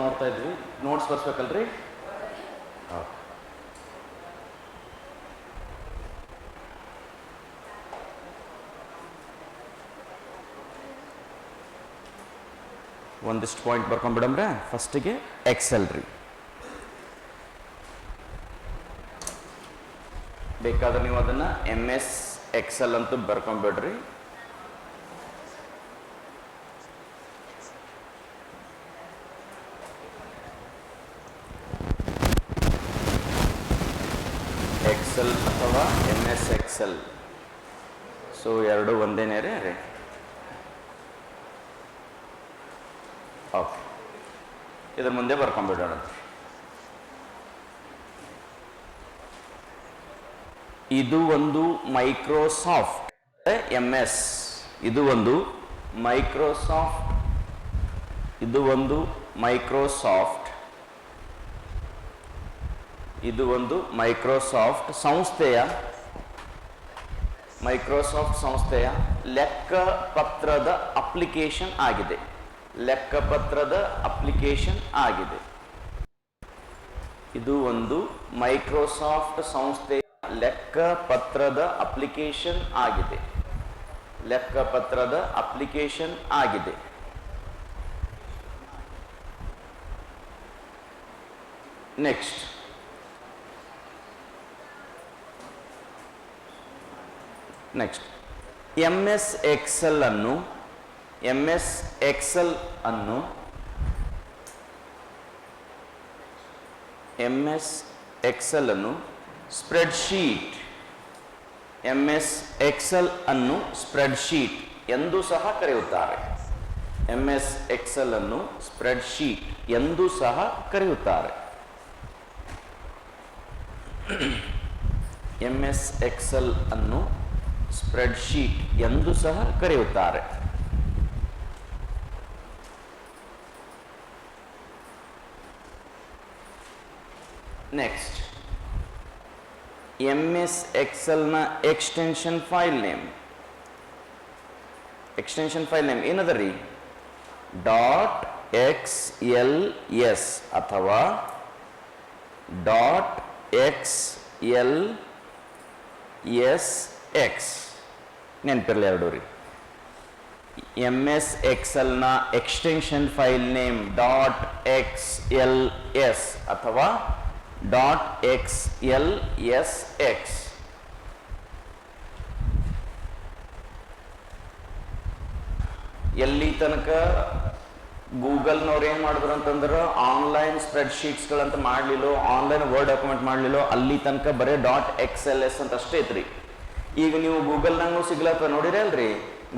ನೋಡ್ತಾ ಇದ್ವಿ. Notes ಬರ್ಸ್ಬೇಕಲ್ರಿ? Okay. ಒಂದಿಷ್ಟು ಪಾಯಿಂಟ್ ಬರ್ಕೊಂಡ್ಬಿಡಮ್ರೆ. ಫಸ್ಟಿಗೆ ಎಕ್ಸೆಲ್ ರೀ. ಬೇಕಾದ್ರೆ ನೀವು ಅದನ್ನು MS ಎಕ್ಸೆಲ್ ಅಂತ ಬರ್ಕೊಂಡ್ಬಿಡ್ರಿ. ಎಕ್ಸೆಲ್ ಅಥವಾ MS ಎಕ್ಸೆಲ್, ಸೊ ಎರಡು ಒಂದೇನೇ ರೀ. ಓಕೆ, ಇದ್ರ ಮುಂದೆ ಬರ್ಕೊಂಡ್ಬಿಡೋಣ. ಇದು ಒಂದು ಮೈಕ್ರೋಸಾಫ್ಟ್ MS, ಇದು ಒಂದು ಮೈಕ್ರೋಸಾಫ್ಟ್, ಇದು ಒಂದು ಮೈಕ್ರೋಸಾಫ್ಟ್, ಇದು ಒಂದು ಮೈಕ್ರೋಸಾಫ್ಟ್ ಸಂಸ್ಥೆಯ ಲೆಕ್ಕಪತ್ರದ ಅಪ್ಲಿಕೇಶನ್ ಆಗಿದೆ. ಲೆಕ್ಕಪತ್ರದ ಅಪ್ಲಿಕೇಶನ್ ಆಗಿದೆ. ಇದು ಒಂದು ಮೈಕ್ರೋಸಾಫ್ಟ್ ಸಂಸ್ಥೆಯ ಲೆಕ್ಕಪತ್ರದ ಅಪ್ಲಿಕೇಶನ್ ಆಗಿದೆ. ಲೆಕ್ಕಪತ್ರದ ಅಪ್ಲಿಕೇಶನ್ ಆಗಿದೆ. ನೆಕ್ಸ್ಟ್, MS ಎಕ್ಸೆಲ್ ಅನ್ನು ಸ್ಪ್ರೆಡ್ಶೀಟ್ ಎಂದು ಸಹ ಕರೆಯುತ್ತಾರೆ. MS ಎಕ್ಸೆಲ್ ಅನ್ನು ಸ್ಪ್ರೆಡ್ಶೀಟ್ ಎಂದು ಸಹ ಕರೆಯುತ್ತಾರೆ. MS ಎಕ್ಸೆಲ್ ಅನ್ನು ಸ್ಪ್ರೆಡ್ಶೀಟ್ ಎಂದು ಸಹ ಕರೆಯುತ್ತಾರೆ. ನೆಕ್ಸ್ಟ್, MS ಎಕ್ಸೆಲ್ನ ಎಕ್ಸ್ಟೆನ್ಷನ್ ಫೈಲ್ ನೇಮ್ ಏನದ ರೀ? .xls ಅಥವಾ .xlsx ನೆನಪಿರಲಿ ಎರಡು ರೀ. MS ಎಕ್ಸೆಲ್ನ ಎಕ್ಸ್ಟೆನ್ಷನ್ ಫೈಲ್ ನೇಮ್ .xls ಅಥವಾ .xlsx. ಎಲ್ಲಿ ತನಕ ಗೂಗಲ್ನವ್ರು ಏನು ಮಾಡಿದ್ರು ಅಂತಂದ್ರೆ ಆನ್ಲೈನ್ ಸ್ಪ್ರೆಡ್ಶೀಟ್ಸ್ಗಳಂತ ಮಾಡಲಿಲ್ಲೋ, ಆನ್ಲೈನ್ ವರ್ಡ್ ಡಾಕ್ಯುಮೆಂಟ್ ಮಾಡಲಿಲ್ಲೋ, ಅಲ್ಲಿ ತನಕ ಬರೀ .xls ಅಂತ ಅಷ್ಟೇ ಐತ್ರಿ. ಈಗ ನೀವು ಗೂಗಲ್ನಾಗೂ ಸಿಗ್ಲತ್ತ ನೋಡಿರಿ ಅಲ್ರಿ.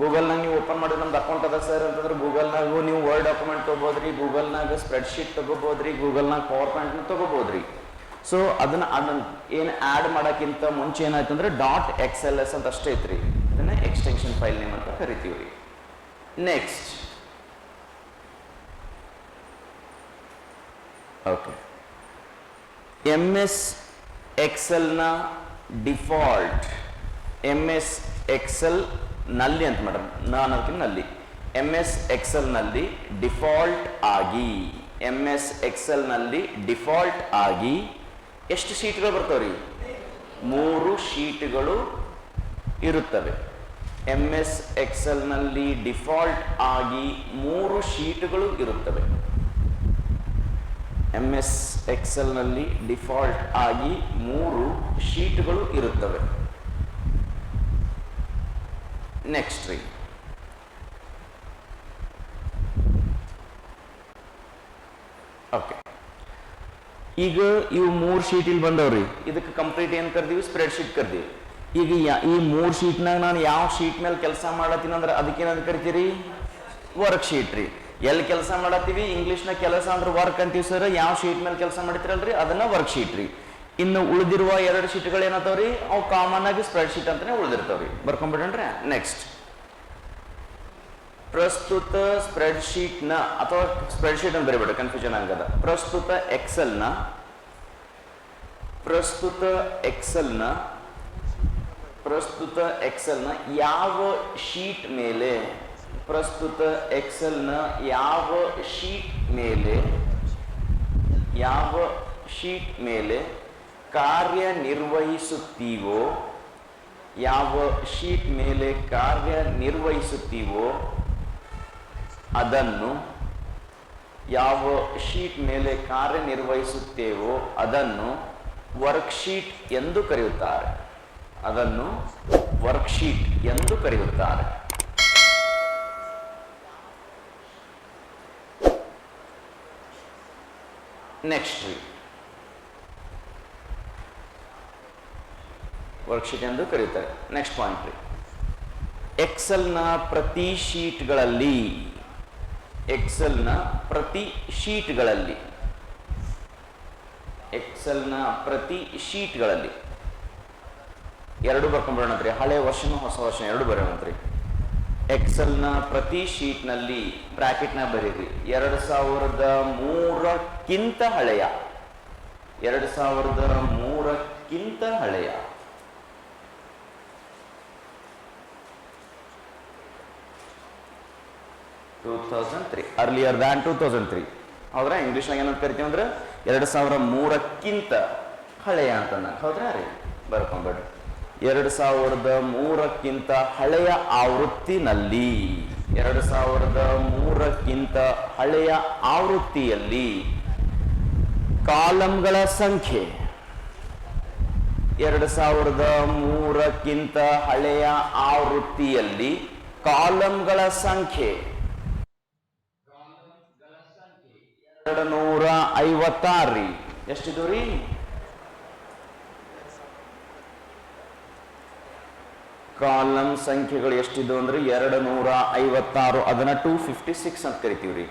ಗೂಗಲ್ನಾಗ ನೀವು ಓಪನ್ ಮಾಡಿ ನಮ್ದು ಅಕೌಂಟ್ ಅದ ಸರ್ ಅಂತಂದ್ರೆ ಗೂಗಲ್ನಾಗೂ ನೀವು ವರ್ಡ್ ಡಾಕ್ಯುಮೆಂಟ್ ತೊಗೋಬೋದ್ರಿ, ಗೂಗಲ್ನಾಗ ಸ್ಪ್ರೆಡ್ಶೀಟ್ ತೊಗೋಬೋದ್ರಿ, ಗೂಗಲ್ನಾಗ ಪವರ್ ಪಾಯಿಂಟ್ನ ತೊಗೋಬೋದ್ರಿ. ಸೊ ಅದನ್ನ ಏನು ಆ್ಯಡ್ ಮಾಡೋಕ್ಕಿಂತ ಮುಂಚೆ ಏನಾಯ್ತು ಅಂದ್ರೆ .xls ಅಂತ ಅಷ್ಟೇ ಐತ್ರಿ. ಇದನ್ನ ಎಕ್ಸ್ಟೆನ್ಷನ್ ಫೈಲ್ ನೇಮ್ ಅಂತ ಕರಿತೀವಿ ರೀ. ನೆಕ್ಸ್ಟ್, ಓಕೆ, MS ಎಕ್ಸೆಲ್ನ ಡಿಫಾಲ್ಟ್ MS ಎಕ್ಸೆಲ್ ನಲ್ಲಿ ಅಂತ ಮೇಡಮ್, ನಾನು ಅದಕ್ಕೆ ನಲ್ಲಿ MS ಎಕ್ಸೆಲ್ನಲ್ಲಿ ಡಿಫಾಲ್ಟ್ ಆಗಿ ಎಷ್ಟು ಶೀಟ್ಗಳು ಬರ್ತಾವ್ರಿ? 3 ಶೀಟ್ಗಳು ಇರುತ್ತವೆ. MS ಎಕ್ಸೆಲ್ನಲ್ಲಿ ಡಿಫಾಲ್ಟ್ ಆಗಿ 3 ಶೀಟ್ಗಳು ಇರುತ್ತವೆ. MS ಎಕ್ಸೆಲ್ನಲ್ಲಿ ಡಿಫಾಲ್ಟ್ ಆಗಿ 3 ಶೀಟ್ಗಳು ಇರುತ್ತವೆ. ನೆಕ್ಸ್ಟ್ ರೀ, ಓಕೆ, ಈಗ ಇವು 3 ಶೀಟ್ ಇಲ್ಲಿ ಬಂದವ್ರಿ. ಇದಕ್ಕೆ ಕಂಪ್ಲೀಟ್ ಏನು ಕರ್ದೀವಿ? Spread sheet ಕರ್ದೀವಿ. ಈಗ ಈ 3 ಶೀಟ್ನಾಗ ನಾನು ಯಾವ ಶೀಟ್ ಮೇಲೆ ಕೆಲಸ ಮಾಡತ್ತೀನಿ ಅಂದ್ರೆ ಅದಕ್ಕೇನಂತ ಕರಿತೀರಿ? ವರ್ಕ್ ಶೀಟ್ ರೀ. ಎಲ್ಲಿ ಕೆಲಸ ಮಾಡತ್ತೀವಿ? ಇಂಗ್ಲೀಷ್ನಾಗ ಕೆಲಸ ಅಂದ್ರೆ ವರ್ಕ್ ಅಂತೀವಿ ಸರ್. ಯಾವ ಶೀಟ್ ಮೇಲೆ ಕೆಲಸ ಮಾಡ್ತಿರಲ್ರಿ ಅದನ್ನ ವರ್ಕ್ ಶೀಟ್ ರೀ. ಇನ್ನು ಉಳಿದಿರುವ 2 ಶೀಟ್ಗಳು ಏನತ್ತಾವ್ರಿ? ಅವು ಕಾಮನ್ ಆಗಿ ಸ್ಪ್ರೆಡ್ ಶೀಟ್ ಅಂತಾನೆ ಉಳಿದಿರ್ತಾವ್ರಿ. ಬರ್ಕೊಂಡ್ಬಿಡ್ರಿ. ನೆಕ್ಸ್ಟ್, ಪ್ರಸ್ತುತ ಸ್ಪ್ರೆಡ್ಶೀಟ್ನ ಅಥವಾ ಸ್ಪ್ರೆಡ್ಶೀಟ್ ಅಂತ ಬರೀಬೇಡ, ಕನ್ಫ್ಯೂಷನ್ ಆಗದ. ಪ್ರಸ್ತುತ ಎಕ್ಸೆಲ್ನ ಯಾವ ಶೀಟ್ ಮೇಲೆ ಯಾವ ಶೀಟ್ ಮೇಲೆ ಕಾರ್ಯನಿರ್ವಹಿಸುತ್ತೀವೋ ಯಾವ ಶೀಟ್ ಮೇಲೆ ಕಾರ್ಯನಿರ್ವಹಿಸುತ್ತೀವೋ ಅದನ್ನು ಯಾವ ಶೀಟ್ ಮೇಲೆ ಕಾರ್ಯನಿರ್ವಹಿಸುತ್ತೇವೋ ಅದನ್ನು ವರ್ಕ್ಶೀಟ್ ಎಂದು ಕರೆಯುತ್ತಾರೆ. ಅದನ್ನು ವರ್ಕ್ಶೀಟ್ ಎಂದು ಕರೆಯುತ್ತಾರೆ. ನೆಕ್ಸ್ಟ್ ವರ್ಕ್ಶೀಟ್ ಎಂದು ಕರೆಯುತ್ತಾರೆ. ನೆಕ್ಸ್ಟ್ ಪಾಯಿಂಟ್ ರೀ, ಎಕ್ಸೆಲ್ನ ಪ್ರತಿ ಶೀಟ್ಗಳಲ್ಲಿ ಎಕ್ಸೆಲ್ನ ಪ್ರತಿ ಶೀಟ್ಗಳಲ್ಲಿ ಎಕ್ಸೆಲ್ನ ಪ್ರತಿ ಶೀಟ್ಗಳಲ್ಲಿ ಎರಡು ಬರ್ಕೊಂಡ್ಬಿಡೋಣಂತ್ರಿ, ಹಳೆ ವರ್ಷನೂ ಹೊಸ ವರ್ಷ ಎರಡು ಬರೋಣಂತ್ರಿ. ಎಕ್ಸೆಲ್ನ ಪ್ರತಿ ಶೀಟ್ನಲ್ಲಿ ಬ್ರಾಕೆಟ್ನ ಬರೀರಿ 2003ಕ್ಕಿಂತ ಹಳೆಯ 2003ಕ್ಕಿಂತ ಹಳೆಯ 2003 ಅರ್ಲಿಯರ್ ದ್ಯಾನ್ 2003 ಹೌದ್ರಾ? ಇಂಗ್ಲೀಷ್ನಾಗ ಏನಂತ ಕರಿತೀವಿ ಅಂದ್ರೆ 2003ಕ್ಕಿಂತ ಹಳೆಯ ಅಂತಂದ ಹೌದ್ರಾ ರೀ? ಬರ್ಕೊಂಡ್ಬಿಡ್ರಿ. 2003ಕ್ಕಿಂತ ಹಳೆಯ ಆವೃತ್ತಿನಲ್ಲಿ 2003ಕ್ಕಿಂತ ಹಳೆಯ ಆವೃತ್ತಿಯಲ್ಲಿ ಕಾಲಂಗಳ ಸಂಖ್ಯೆ 2003ಕ್ಕಿಂತ ಹಳೆಯ ಆವೃತ್ತಿಯಲ್ಲಿ ಕಾಲಂಗಳ ಸಂಖ್ಯೆ 256 ರೀ. ಎಷ್ಟಿದು ರೀ? ಕಾಲಂ ಸಂಖ್ಯೆಗಳು ಎಷ್ಟಿದ್ದು ಅಂದ್ರೆ 256. ಅದನ್ನ 256 ಅಂತ ಕರಿತೀವಿ ರೀ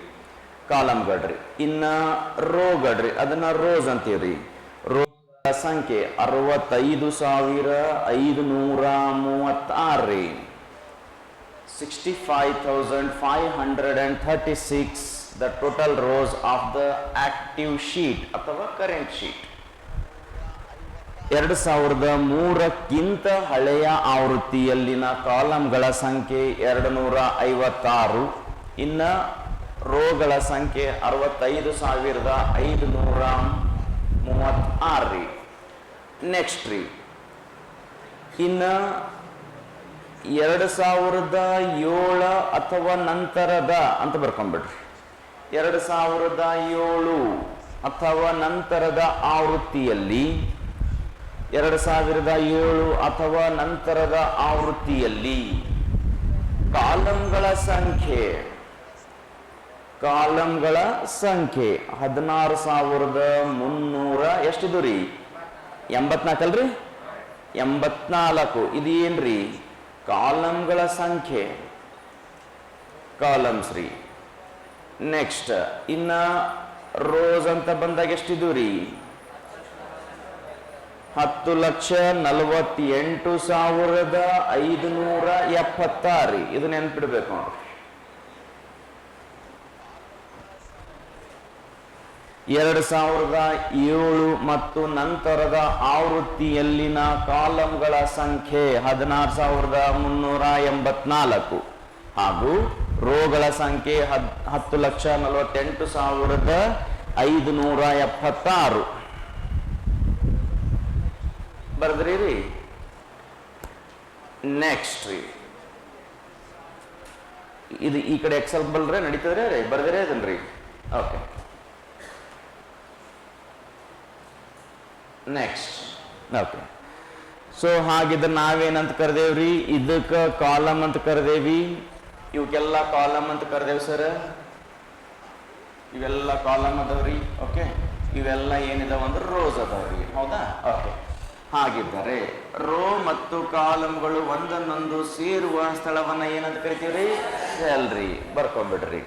ಕಾಲಂಗಳ್ರಿ. ಇನ್ನ ರೋಗಳ್ರಿ ಅದನ್ನ ರೋಸ್ ಅಂತೀವ್ರಿ. ರೋ ಸಂಖ್ಯೆ 65,536 ರೀ. 65,536 the total rows of the active sheet ಅಥವಾ ಕರೆಂಟ್ ಶೀಟ್. 2003ಕ್ಕಿಂತ ಹಳೆಯ ಆವೃತ್ತಿಯಲ್ಲಿನ ಕಾಲಂಗಳ ಸಂಖ್ಯೆ 256. ಇನ್ನ ರೋಗಳ ಸಂಖ್ಯೆ 65,536 ರೀ. ನೆಕ್ಸ್ಟ್ ರೀ, ಇನ್ನ 2007 ಅಥವಾ ನಂತರದ ಅಂತ ಬರ್ಕೊಂಡ್ಬಿಡ್ರಿ. 2007 ಅಥವಾ ನಂತರದ ಆವೃತ್ತಿಯಲ್ಲಿ 2007 ಅಥವಾ ನಂತರದ ಆವೃತ್ತಿಯಲ್ಲಿ ಕಾಲಂಗಳ ಸಂಖ್ಯೆ 16,300 ಎಷ್ಟಿದು ರೀ? 84 ಅಲ್ರಿ? 84. ಇದು ಏನ್ರಿ? ಕಾಲಂಗಳ ಸಂಖ್ಯೆ ಕಾಲಮ್ಸ್ ರೀ. ನೆಕ್ಸ್ಟ್ ಇನ್ನ ರೋಸ್ ಅಂತ ಬಂದಾಗ ಎಷ್ಟಿದು ರೀ? 10,48,576. ಇದು ನೆನ್ಪಿಡ್ಬೇಕು ನೋಡ್ರಿ. 2007 ಮತ್ತು ನಂತರದ ಆವೃತ್ತಿಯಲ್ಲಿನ ಕಾಲಂಗಳ ಸಂಖ್ಯೆ 16,384 ಹಾಗೂ ರೋಗಳ ಸಂಖ್ಯೆ 10,48,576. ಬರ್ದ್ರಿ ರೀ? ನೆಕ್ಸ್ಟ್ ರೀ, ಇದು ಈ ಕಡೆ ಎಕ್ಸೆಲ್ ಬಲ್ರೆ ನಡೀತದ್ರಿ ರೀ? ಬರ್ದಿರೇ ಅದನ್ರಿ? ಓಕೆ. Next okay. ಸೊ ಹಾಗಿದ್ರೆ ನಾವೇನಂತ ಕರೆದೇವ್ರಿ? ಇದಕ್ಕೆ ಕಾಲಮ್ ಅಂತ ಕರೆದೇವಿ, ಇವಕ್ಕೆಲ್ಲ ಕಾಲಮ್ ಅಂತ ಕರೆದೇವಿ ಸರ್. ಇವೆಲ್ಲ ಕಾಲಮ್ ಅದಾವ್ರಿ. ಓಕೆ. ಇವೆಲ್ಲ ಏನಿದಾವ ಅಂದ್ರೆ ರೋಸ್ ಅದಾವ್ರಿ. ಹೌದಾ? ಓಕೆ. ಹಾಗಿದ್ದರೆ ರೋ ಮತ್ತು ಕಾಲಮ್ಗಳು ಒಂದನ್ನೊಂದು ಸೇರುವ ಸ್ಥಳವನ್ನ ಏನಂತ ಕರಿತೀವ್ರಿ? ಸೆಲ್ ರೀ. ಬರ್ಕೊಂಡ್ಬಿಡ್ರಿ.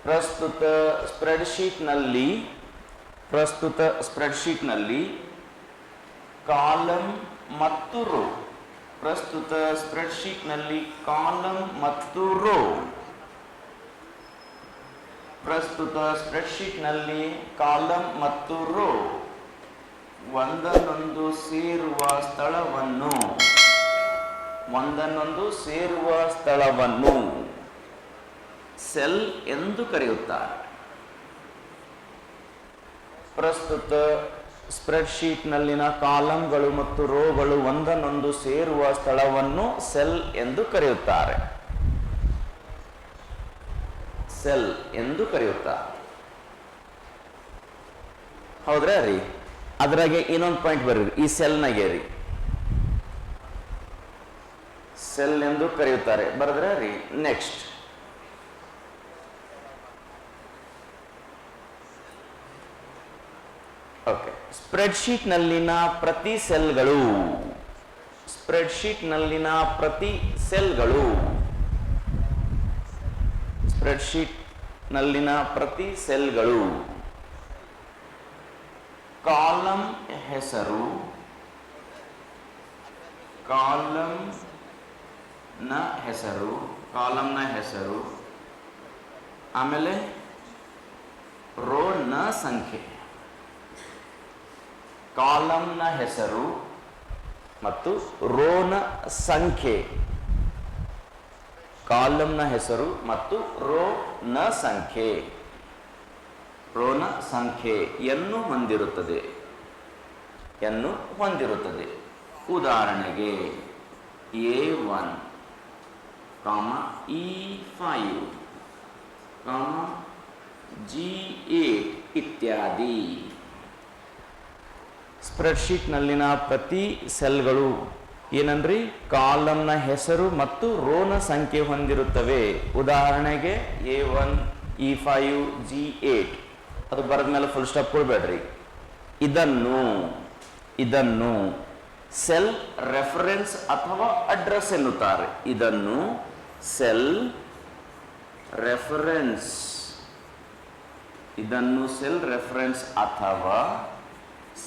ಪ್ರಸ್ತುತ ಸ್ಪ್ರೆಡ್ಶೀಟ್ನಲ್ಲಿ ಕಾಲಮ್ ಮತ್ತು ರೋ ಪ್ರಸ್ತುತ ಸ್ಪ್ರೆಡ್ಶೀಟ್ನಲ್ಲಿ ಕಾಲಮ್ ಮತ್ತು ರೋ ಪ್ರಸ್ತುತ ಸ್ಪ್ರೆಡ್ಶೀಟ್ನಲ್ಲಿ ಕಾಲಮ್ ಮತ್ತು ರೋ ಒಂದನ್ನೊಂದು ಸೇರುವ ಸ್ಥಳವನ್ನು ಸೆಲ್ ಎಂದು ಕರೆಯುತ್ತಾರೆ. ಪ್ರಸ್ತುತ ಸ್ಪ್ರೆಡ್ಶೀಟ್ನಲ್ಲಿನ ಕಾಲಂಗಳು ಮತ್ತು ರೋಗಳು ಒಂದನ್ನೊಂದು ಸೇರುವ ಸ್ಥಳವನ್ನು ಸೆಲ್ ಎಂದು ಕರೆಯುತ್ತಾರೆ. ಸೆಲ್ ಎಂದು ಕರೆಯುತ್ತಾರೆ. ಹೌದ್ರಾ ರೀ? ಅದ್ರಾಗೆ ಇನ್ನೊಂದು ಪಾಯಿಂಟ್ ಬರ್ರಿ, ಈ ಸೆಲ್ನಾಗೆ ರೀ ಸೆಲ್ ಎಂದು ಕರೆಯುತ್ತಾರೆ. ಬರದ್ರ ರೀ? Next okay. ಸ್ಪ್ರೆಡ್ಶೀಟ್ನಲ್ಲಿನ ಪ್ರತಿ ಸೆಲ್ಗಳು ಸ್ಪ್ರೆಡ್ಶೀಟ್ನಲ್ಲಿನ ಪ್ರತಿ ಸೆಲ್ಗಳು ಸ್ಪ್ರೆಡ್ಶೀಟ್ನಲ್ಲಿನ ಪ್ರತಿ ಸೆಲ್ಗಳು ಕಾಲಂ ಹೆಸರು ಕಾಲಂನ ಹೆಸರು ಆಮೇಲೆ ರೋನ ಸಂಖ್ಯೆ. ಕಾಲಂನ ಹೆಸರು ಮತ್ತು ರೋನ ಸಂಖ್ಯೆ. ಕಾಲಂನ ಹೆಸರು ಮತ್ತು ರೋನ ಸಂಖ್ಯೆಯನ್ನು ಹೊಂದಿರುತ್ತದೆ. ಉದಾಹರಣೆಗೆ A1, E5, G8 ಇತ್ಯಾದಿ. ಸ್ಪ್ರೆಡ್ಶೀಟ್ನಲ್ಲಿನ ಪ್ರತಿ ಸೆಲ್ಗಳು ಏನಂದ್ರಿ? ಕಾಲಂನ ಹೆಸರು ಮತ್ತು ರೋನ ಸಂಖ್ಯೆ ಹೊಂದಿರುತ್ತವೆ. ಉದಾಹರಣೆಗೆ A1, E5, G8. ಅದು ಬರೆದ ಮೇಲೆ ಫುಲ್ ಸ್ಟಾಪ್ ಕೊಡ್ಬೇಡ್ರಿ. ಇದನ್ನು ಸೆಲ್ ರೆಫರೆನ್ಸ್ ಅಥವಾ ಅಡ್ರೆಸ್ ಎನ್ನುತ್ತಾರೆ. ಇದನ್ನು ಸೆಲ್ ರೆಫರೆನ್ಸ್ ಅಥವಾ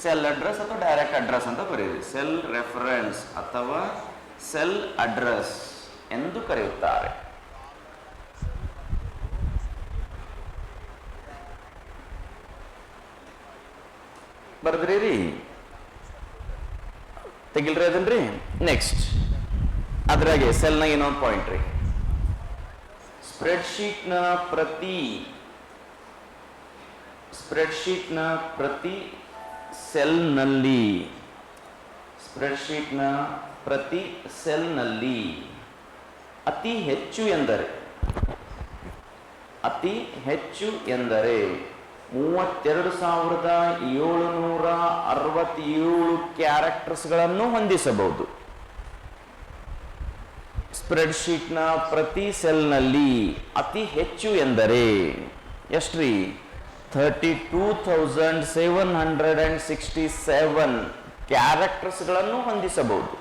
ಸೆಲ್ ಅಡ್ರೆಸ್ ಅಥವಾ ಡೈರೆಕ್ಟ್ ಅಡ್ರೆಸ್ ಅಂತ ಬರೆಯಿರಿ. ಸೆಲ್ ರೆಫರೆನ್ಸ್ ಅಥವಾ ಸೆಲ್ ಅಡ್ರೆಸ್ ಎಂದು ಕರೆಯುತ್ತಾರೆ. ಬರೆದ್ರಿ ರೀ? ತೆಗಿಲ್ರಿ ಅದನ್ರಿ? ನೆಕ್ಸ್ಟ್ ಅದ್ರಾಗೆ ಸೆಲ್ನಾಗ ಇನ್ನೊಂದು ಪಾಯಿಂಟ್ ರೀ. ಸ್ಪ್ರೆಡ್ಶೀಟ್ನ ಪ್ರತಿ ಸೆಲ್ನಲ್ಲಿ ಅತಿ ಹೆಚ್ಚು ಎಂದರೆ 32,767 ಕ್ಯಾರೆಕ್ಟರ್ಸ್ಗಳನ್ನು ಹೊಂದಿಸಬಹುದು. ಸ್ಪ್ರೆಡ್ಶೀಟ್ನ ಪ್ರತಿ ಸೆಲ್ನಲ್ಲಿ ಅತಿ ಹೆಚ್ಚು ಎಂದರೆ ಎಷ್ಟ್ರಿ? 32,767 ಕ್ಯಾರೆಕ್ಟರ್ಸ್ಗಳನ್ನು ಹೊಂದಿಸಬಹುದು.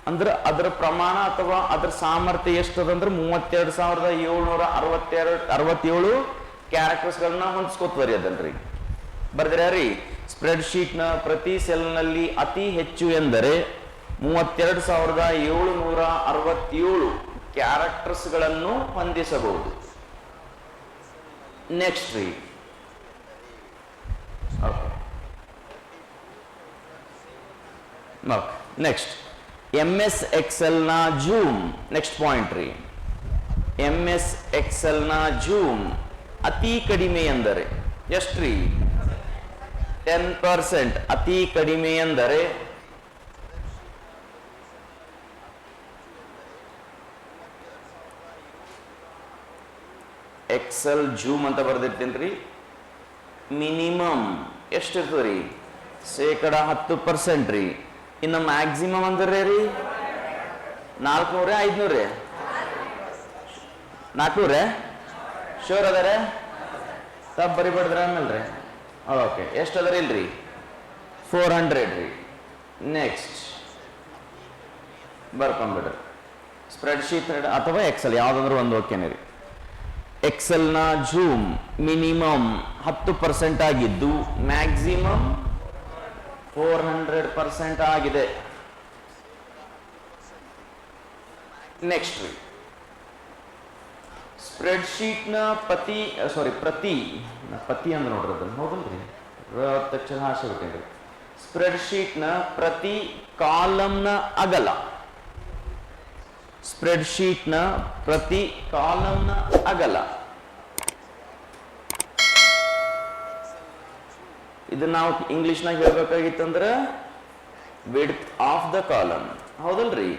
ಅಂದ್ರೆ ಅದರ ಪ್ರಮಾಣ ಅಥವಾ ಅದರ ಸಾಮರ್ಥ್ಯ ಎಷ್ಟದಂದ್ರೆ 32,767 ಕ್ಯಾರೆಕ್ಟರ್ಸ್ಗಳನ್ನ ಹೊಂದಿಸ್ಕೋತವರಿ ಅದನ್ರಿ. ಬರ್ದ್ರಿ ರೀ? ಸ್ಪ್ರೆಡ್ಶೀಟ್ನ ಪ್ರತಿ ಸೆಲ್ನಲ್ಲಿ ಅತಿ ಹೆಚ್ಚು ಎಂದರೆ 32,767 ಕ್ಯಾರೆಕ್ಟರ್ಸ್ಗಳನ್ನು ಹೊಂದಿಸಬಹುದು. ನೆಕ್ಸ್ಟ್ ರೀ, ನೆಕ್ಸ್ಟ್ MS Excel ನ ಜೂಮ್. ನೆಕ್ಸ್ಟ್ ಪಾಯಿಂಟ್ ರೀ, MS Excel ನ ಜೂಮ್ ಅತಿ ಕಡಿಮೆ ಎಂದರೆ ಎಷ್ಟ್ರಿ? 10%. ಅತಿ ಕಡಿಮೆ ಎಂದರೆ ಎಕ್ಸೆಲ್ ಜೂಮ್ ಅಂತ ಬರ್ದಿರ್ತೇನ್ರಿ. ಮಿನಿಮಮ್ ಎಷ್ಟಿರ್ತದೆ ರೀ? 10% ರೀ. ಇನ್ನು ಮ್ಯಾಕ್ಸಿಮಮ್ ಅಂದ್ರೆ ರೀ 400, 500, 400 ಶೋರ್ ಅದಾರೆ? ತಪ್ಪು ಬರಿಬಾರ್ದ್ರ ಆಮೇಲೆ. ಓಕೆ, ಎಷ್ಟು ಅದರ ಇಲ್ರಿ? 400 ರೀ. ನೆಕ್ಸ್ಟ್ ಬರ್ಕೊಂಡ್ಬಿಡ್ರಿ. ಸ್ಪ್ರೆಡ್ಶೀಟ್ ಅಥವಾ ಎಕ್ಸೆಲ್ ಯಾವ್ದಂದ್ರೆ ಒಂದು ಓಕೆನೇ ರೀ. ಎಕ್ಸೆಲ್ನ ಜೂಮ್ ಮಿನಿಮಮ್ 10% ಆಗಿದ್ದು ಮ್ಯಾಕ್ಸಿಮಮ್ 400% ಆಗಿದೆ. ನೆಕ್ಸ್ಟ್ ರೀ, ಸ್ಪ್ರೆಡ್ಶೀಟ್ನ ಪ್ರತಿ ಅಂದ್ರೆ ನೋಡ್ರಿ ಅದನ್ನು ಹೌದಲ್ರಿ? ತಕ್ಷಣ ಆಸೆ ಬಿಟ್ಟೇನ್ರಿ. ಸ್ಪ್ರೆಡ್ಶೀಟ್ನ ಪ್ರತಿ ಕಾಲಂನ ಅಗಲ. ಸ್ಪ್ರೆಡ್ಶೀಟ್ನ ಪ್ರತಿ ಕಾಲಂನ ಅಗಲ ಇದು ನಾವು ಇಂಗ್ಲಿಷ್ನಾಗ ಹೇಳ್ಬೇಕಾಗಿತ್ತಂದ್ರೆ ವಿಡ್ತ್ ಆಫ್ ದ ಕಾಲಮ್, ಹೌದಲ್ರಿ?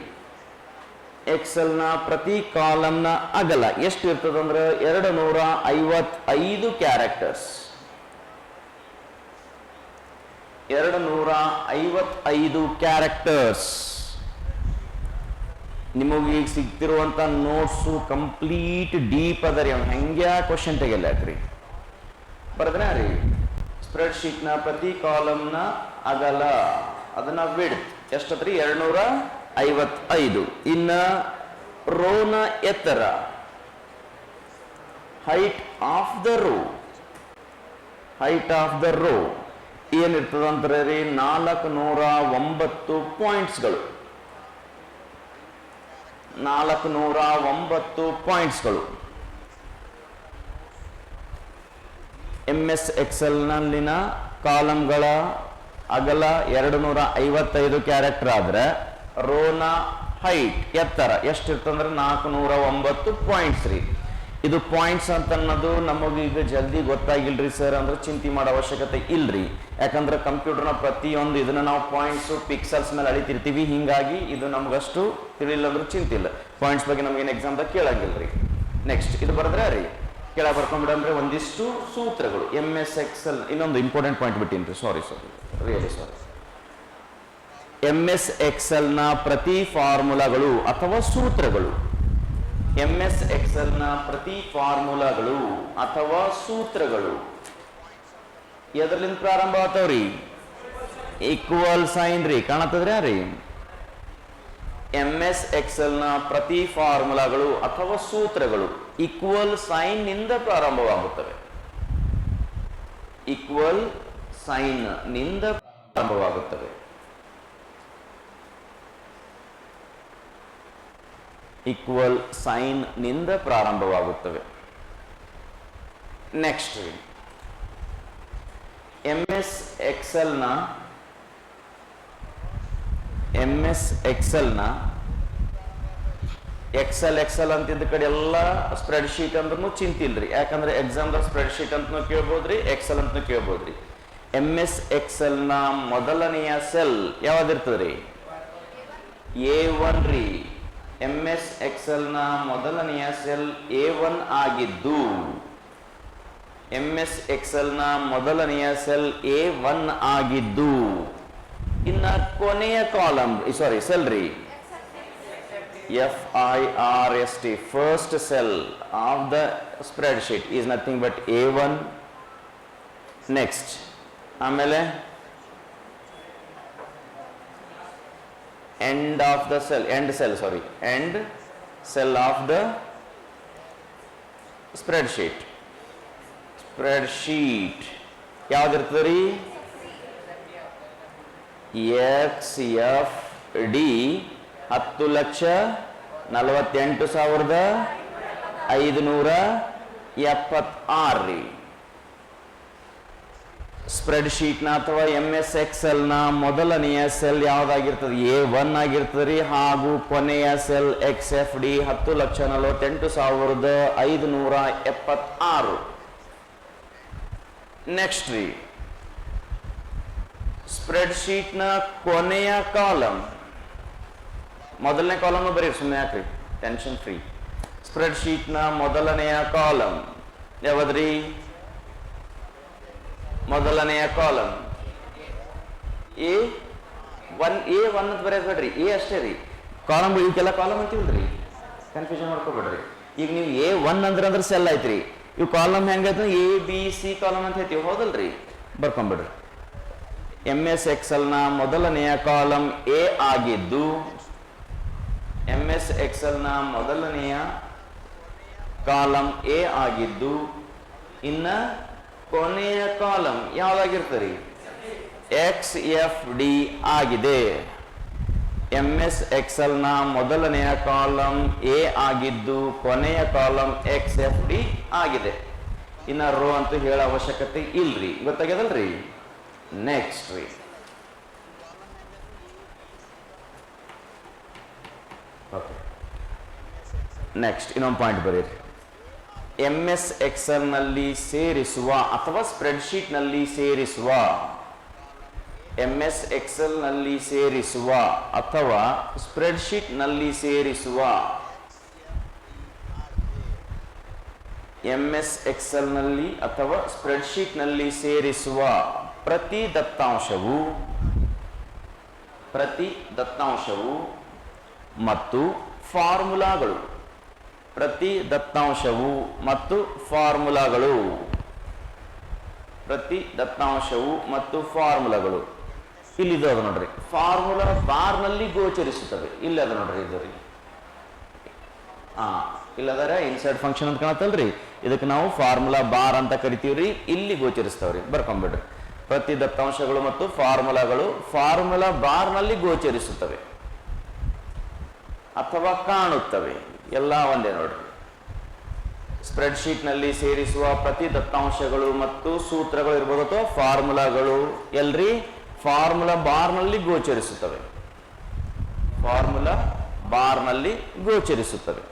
ಎಕ್ಸೆಲ್ನ ಪ್ರತಿ ಕಾಲಮ್ನ ಅಗಲ ಎಷ್ಟು ಇರ್ತದಂದ್ರೆ 255 ಕ್ಯಾರೆಕ್ಟರ್ಸ್. 255 ಕ್ಯಾರೆಕ್ಟರ್ಸ್. ನಿಮಗೆ ಈಗ ಸಿಗ್ತಿರುವಂತ ನೋಟ್ಸು ಕಂಪ್ಲೀಟ್ ಡೀಪ್ ಅದ ರೀ. ಹೆಂಗೆ ಕ್ವಶನ್ ತೆಗೆಲ್ಲ ಯಾಕ್ರಿ ಬರದ್ರ ರೀ? ಸ್ಪ್ರೆಡ್ ಶೀಟ್ನ ಪ್ರತಿ ಕಾಲಮ್ನ ಅಗಲ ಅದನ್ನ ವಿಡ್ತ್ ಎಷ್ಟತ್ರಿ? 255. ಇನ್ನ ರೋನ ಎತ್ತರ, height of the row, height of the row ಏನಿರ್ತದಂದ್ರೆ ರೀ 409 ಪಾಯಿಂಟ್ಸ್ಗಳು. 409 ಪಾಯಿಂಟ್ಸ್ಗಳು. MS ಎಕ್ಸೆಲ್ನಲ್ಲಿನ ಕಾಲಮ್ಗಳ ಅಗಲ 255 ಕ್ಯಾರೆಕ್ಟರ್ ಆದ್ರೆ ರೋನ ಹೈಟ್ ಎತ್ತರ ಎಷ್ಟಿರ್ತಂದ್ರೆ 409 ಪಾಯಿಂಟ್ಸ್ ರೀ. ಇದು ಪಾಯಿಂಟ್ಸ್ ಅಂತ ಅನ್ನೋದು ನಮಗೀಗ ಜಲ್ದಿ ಗೊತ್ತಾಗಿಲ್ರಿ ಸರ್ ಅಂದ್ರೆ ಚಿಂತೆ ಮಾಡೋ ಅವಶ್ಯಕತೆ ಇಲ್ರಿ. ಯಾಕಂದ್ರೆ ಕಂಪ್ಯೂಟರ್ನ ಪ್ರತಿಯೊಂದು ಇದನ್ನ ನಾವು ಪಾಯಿಂಟ್ಸ್ ಪಿಕ್ಸಲ್ಸ್ ಮೇಲೆ ಅಳಿತಿರ್ತೀವಿ. ಹಿಂಗಾಗಿ ಇದು ನಮ್ಗಷ್ಟು ತಿಳಿಲ್ಲ ಅಂದ್ರೆ ಚಿಂತಿಲ್ಲ. ಪಾಯಿಂಟ್ಸ್ ಬಗ್ಗೆ ನಮಗೇನು ಎಕ್ಸಾಮ್ದಾಗ ಕೇಳಂಗಿಲ್ರಿ. ನೆಕ್ಸ್ಟ್ ಇದು ಬರದ್ರೆ ರೀ ಕೆಳಗೆ ಬರ್ಕೊಂಡ್ಬಿಡಂದ್ರೆ ಒಂದಿಷ್ಟು ಸೂತ್ರಗಳು. MS ಎಕ್ಸೆಲ್ ಇನ್ನೊಂದು ಇಂಪಾರ್ಟೆಂಟ್ ಪಾಯಿಂಟ್ ಬಿಟ್ಟಿನ್ರಿ, ಸಾರಿ ರಿಯಲಿ ಸಾರಿ. MS ಎಕ್ಸೆಲ್ನ ಪ್ರತಿ ಫಾರ್ಮುಲಾಗಳು ಅಥವಾ ಸೂತ್ರಗಳು, MS ಎಕ್ಸೆಲ್ನ ಪ್ರತಿ ಫಾರ್ಮುಲಾಗಳು ಅಥವಾ ಸೂತ್ರಗಳು ಎದರ್ಲಿಂದ ಪ್ರಾರಂಭ ಆಗ್ತಾವ್ರಿ? ಈಕ್ವಲ್ ಸೈನ್ ರೀ, ಕಾಣತ್ತದ್ರಿ ರೀ? MS ಎಕ್ಸೆಲ್ನ ಪ್ರತಿ ಫಾರ್ಮುಲಾಗಳು ಅಥವಾ ಸೂತ್ರಗಳು ಈಕ್ವಲ್ ಸೈನ್ ನಿಂದ ಪ್ರಾರಂಭವಾಗುತ್ತವೆ. ಈಕ್ವಲ್ ಸೈನ್ ನಿಂದ ಪ್ರಾರಂಭವಾಗುತ್ತವೆ. ಈಕ್ವಲ್ ಸೈನ್ ನಿಂದ ಪ್ರಾರಂಭವಾಗುತ್ತವೆ. ನೆಕ್ಸ್ಟ್ MS ಎಕ್ಸೆಲ್ನ ಎಕ್ಸೆಲ್ ಅಂತಿದ್ದ ಕಡೆ ಎಲ್ಲ ಸ್ಪ್ರೆಡ್ ಶೀಟ್ ಅಂದ್ರೂ ಚಿಂತಿಲ್ರಿ. ಯಾಕಂದ್ರೆ ಎಕ್ಸಾಮ್ದಾಗ ಸ್ಪ್ರೆಡ್ ಶೀಟ್ ಅಂತನೂ ಕೇಳ್ಬೋದ್ರಿ, ಎಕ್ಸೆಲ್ ಅಂತನೂ ಕೇಳ್ಬೋದ್ರಿ. MS ಎಕ್ಸೆಲ್ನ ಮೊದಲನೆಯ ಸೆಲ್ ಯಾವ್ದಿರ್ತದ್ರಿ? A1 ರೀ. MS ಎಕ್ಸೆಲ್ನ ಮೊದಲನೆಯ ಸೆಲ್ A1 ಆಗಿದ್ದು MS ಎಕ್ಸೆಲ್ನ ಮೊದಲನೆಯ ಸೆಲ್ A1 ಆಗಿದ್ದು ಇನ್ನ ಕೊನೆಯ ಕಾಲಮ್ ಸೆಲ್ ರೀ FIRST first cell of the spreadsheet is nothing but A1. next ಆಮೇಲೆ end cell of the spreadsheet ಯಾವ್ದಿರ್ತದೆ ರೀ? XFD 10,48,576 ರೀ. ಸ್ಪ್ರೆಡ್ ಶೀಟ್ನ ಅಥವಾ MS ಎಕ್ಸೆಲ್ನ ಮೊದಲನೆಯ ಸೆಲ್ ಯಾವ್ದಾಗಿರ್ತದೆ? A1 ಆಗಿರ್ತದೆ ರೀ. ಹಾಗೂ ಕೊನೆಯ ಸೆಲ್ XFD 10,48,576. ನೆಕ್ಸ್ಟ್ ರೀ ಸ್ಪ್ರೆಡ್ ಶೀಟ್ನ ಕೊನೆಯ ಕಾಲಮ್, ಮೊದಲನೇ ಕಾಲಮ್ ಬರೀ ಸುಮ್ಮನೆ ಯಾಕ್ರಿ, ಟೆನ್ಷನ್ ಫ್ರೀ. ಸ್ಪ್ರೆಡ್ ಶೀಟ್ನ ಮೊದಲನೆಯ ಕಾಲಮ್ ಯಾವದ್ರಿ? ಮೊದಲನೆಯ ಕಾಲಮ್ A1 ಅಂತ ಬರೆಯಬೇಡ್ರಿ, A ಅಷ್ಟೇ ರೀ. ಕಾಲಮ್ ಇವಕ್ಕೆಲ್ಲ ಕಾಲಮ್ ಅಂತೀವಲ್ರಿ, ಕನ್ಫ್ಯೂಷನ್ ಮಾಡ್ಕೋಬೇಡ್ರಿ. ಈಗ ನೀವು A1 ಅಂದ್ರೆ ಸೆಲ್ ಐತ್ರಿ. ಇವು ಕಾಲಮ್ ಹೆಂಗೈತೆ? ABC ಕಾಲಮ್ ಅಂತ ಹೇಳ್ತೀವಿ, ಹೌದಲ್ರಿ? ಬರ್ಕೊಂಡ್ಬಿಡ್ರಿ. MS ಎಕ್ಸೆಲ್ನ ಮೊದಲನೆಯ ಕಾಲಮ್ A ಆಗಿದ್ದು MS ಎಕ್ಸೆಲ್ನ ಮೊದಲನೆಯ ಕಾಲಮ್ A ಆಗಿದ್ದು ಇನ್ನ ಕೊನೆಯ ಕಾಲಮ್ ಯಾವ್ದಾಗಿರ್ತದೆ? XFD ಆಗಿದೆ. MS ಎಕ್ಸೆಲ್ನ ಮೊದಲನೆಯ ಕಾಲಮ್ A ಆಗಿದ್ದು ಕೊನೆಯ ಕಾಲಮ್ XFD ಆಗಿದೆ. ಇನ್ನ ರೋ ಅಂತೂ ಹೇಳೋ ಅವಶ್ಯಕತೆ ಇಲ್ರಿ, ಗೊತ್ತಾಗ್ಯದಲ್ರಿ? ನೆಕ್ಸ್ಟ್ ರೀ ನೆಕ್ಸ್ಟ್ ಇನ್ನೊಂದು ಪಾಯಿಂಟ್ ಬರೀರಿ. MS Excel ನಲ್ಲಿ ಸೇರಿಸುವ ಅಥವಾ ಸ್ಪ್ರೆಡ್ಶೀಟ್ ನಲ್ಲಿ ಸೇರಿಸುವ, MS Excel ನಲ್ಲಿ ಸೇರಿಸುವ ಅಥವಾ ಸ್ಪ್ರೆಡ್ಶೀಟ್ ನಲ್ಲಿ ಸೇರಿಸುವ, MS Excel ನಲ್ಲಿ ಅಥವಾ ಸ್ಪ್ರೆಡ್ಶೀಟ್ ನಲ್ಲಿ ಸೇರಿಸುವ ಪ್ರತಿ ದತ್ತಾಂಶವು ಮತ್ತು ಫಾರ್ಮುಲಾಗಳು, ಪ್ರತಿ ದತ್ತಾಂಶವು ಮತ್ತು ಫಾರ್ಮುಲಾಗಳು, ಪ್ರತಿ ದತ್ತಾಂಶವು ಮತ್ತು ಫಾರ್ಮುಲಾಗಳು. ಇಲ್ಲಿದು ಅದು ನೋಡ್ರಿ, ಫಾರ್ಮುಲಾ ಬಾರ್ ನಲ್ಲಿ ಗೋಚರಿಸುತ್ತವೆ. ಇಲ್ಲಿ ಅದು ನೋಡ್ರಿ, ಇದು ರೀ, ಇಲ್ಲದರೆ ಇನ್ಸರ್ಟ್ ಫಂಕ್ಷನ್ ಅಂತ ಕಾಣತ್ತಲ್ರಿ, ಇದಕ್ಕೆ ನಾವು ಫಾರ್ಮುಲಾ ಬಾರ್ ಅಂತ ಕರಿತೀವ್ರಿ. ಇಲ್ಲಿ ಗೋಚರಿಸ್ತಾವ್ರಿ, ಬರ್ಕೊಂಬಿಡ್ರಿ. ಪ್ರತಿ ದತ್ತಾಂಶಗಳು ಮತ್ತು ಫಾರ್ಮುಲಾಗಳು ಫಾರ್ಮುಲಾ ಬಾರ್ ನಲ್ಲಿ ಗೋಚರಿಸುತ್ತವೆ ಅಥವಾ ಕಾಣುತ್ತವೆ, ಎಲ್ಲ ಒಂದೇ ನೋಡ್ರಿ. ಸ್ಪ್ರೆಡ್ಶೀಟ್ ನಲ್ಲಿ ಸೇರಿಸುವ ಪ್ರತಿ ದತ್ತಾಂಶಗಳು ಮತ್ತು ಸೂತ್ರಗಳು ಇರ್ಬೋದು ಅಥವಾ ಫಾರ್ಮುಲಾಗಳು ಎಲ್ರಿ ಫಾರ್ಮುಲಾ ಬಾರ್ ನಲ್ಲಿ ಗೋಚರಿಸುತ್ತವೆ, ಫಾರ್ಮುಲಾ ಬಾರ್ ನಲ್ಲಿ ಗೋಚರಿಸುತ್ತವೆ.